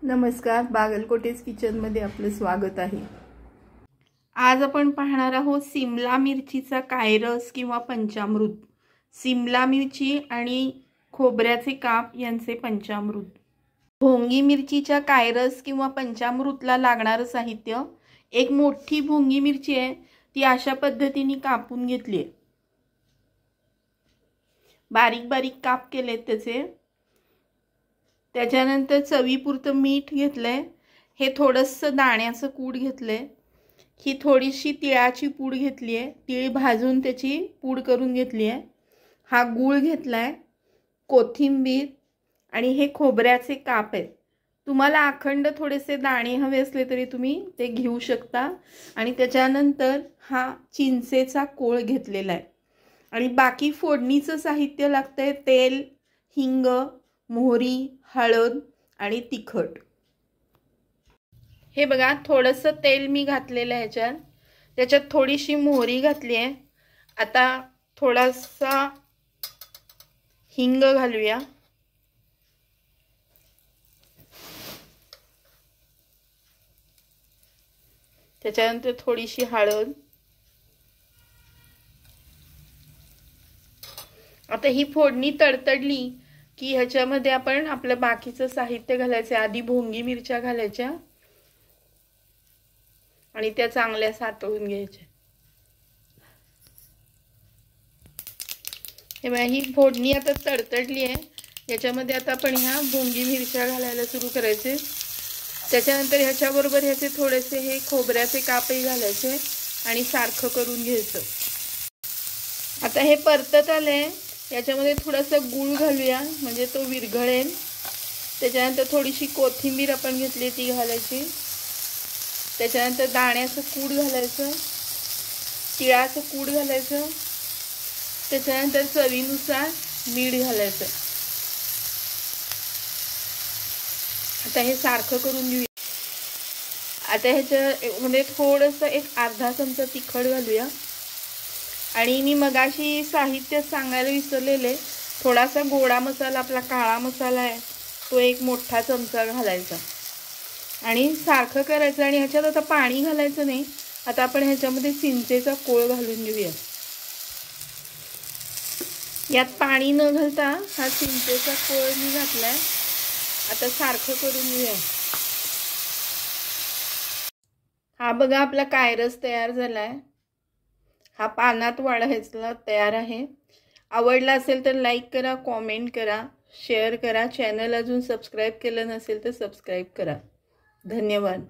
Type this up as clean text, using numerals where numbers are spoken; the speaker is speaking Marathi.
नमस्कार, बागलकोटेस किचनमध्ये आपलं स्वागत आहे। आज आपण पाहणार आहोत सिमला मिरचीचा कायरस किंवा पंचामृत। सिमला मिरची आणि खोबऱ्याचे काप यांचे पंचामृत। भोंगी मिरचीच्या कायरस किंवा पंचामृतला लागणारे साहित्य, एक मोठी भोंगी मिरची आहे, ती अशा पद्धतीने कापून घेतली आहे। बारीक बारीक काप केलेत त्याचे। त्याच्यानंतर चवीपुरतं मीठ घेतलंय। हे थोडंसं दाण्याचं कूट घेतलंय। ही थोडीशी तिळाची पूड घेतली आहे, तीळ भाजून त्याची पूड करून घेतली आहे। हा गूळ घेतलाय, कोथिंबीर आणि हे खोबऱ्याचे काप आहेत। तुम्हाला अखंड थोडेसे दाणे हवे असले तरी तुम्ही ते घेऊ शकता। आणि त्याच्यानंतर हा चिंचेचा कोळ घेतलेला आहे। आणि बाकी फोडणीचं साहित्य लागतंय तेल, हिंग, मोहरी, हळद आणि तिखट। हे बघा, थोडंसं तेल मी घातलेलं आहे ह्याच्यात, त्याच्यात थोडीशी मोहरी घातली आहे। आता थोडासा हिंग घालूया। त्याच्यानंतर थोडीशी हळद। आता ही फोडणी तडतडली की ह्याच्यामध्ये आपण आपलं बाकीचं साहित्य घालायचं। आधी भोंगी मिरच्या घालायच्या आणि त्या चांगल्या सातळून घ्यायच्या। हे बघा, ही फोडणी आता तडतडली आहे। याच्यामध्ये आता आपण ह्या भोंगी मिरच्या घालायला सुरू करायचे। त्याच्यानंतर ह्याच्याबरोबर ह्याचे थोडेसे हे खोबऱ्याचे कापही घालायचे आणि सारखं करून घ्यायचं। आता हे परतत आलंय, याच्यामध्ये थोडासा गूळ घालूया म्हणजे तो विरघळेल। त्याच्यानंतर थोडीशी कोथिंबीर आपण घेतली ती घालायची। त्याच्यानंतर दाण्याचं कूट घालायचं, तिळाचं कूट घालायचं। त्याच्यानंतर चवीनुसार मीठ घालायचं। आता हे सारखं करून घेऊया। आता ह्याच्यामध्ये थोडंसं एक अर्धा चमचा तिखट घालूया। आणि मी मगाशी साहित्य सांगायला विसरलेले, थोडासा गोडा मसाला, आपला काळा मसाला आहे, तो एक मोठा चमचा घालायचा आणि सारखं करायचं। आणि ह्याच्यात आता पाणी घालायचं नाही। आता आपण ह्याच्यामध्ये चिंचेचा कोळ घालून घेऊया। यात पाणी न घालता हा चिंचेचा कोळ मी घातलाय। आता सारखं करून घेऊया। हा बघा, आपला कायरस तयार झालाय। हा पानात वाढायला तयार आहे। आवडला असेल तर लाईक करा, कमेंट करा, शेअर करा। चॅनल अजून सबस्क्राईब केलं नसेल तर सबस्क्राईब करा। धन्यवाद।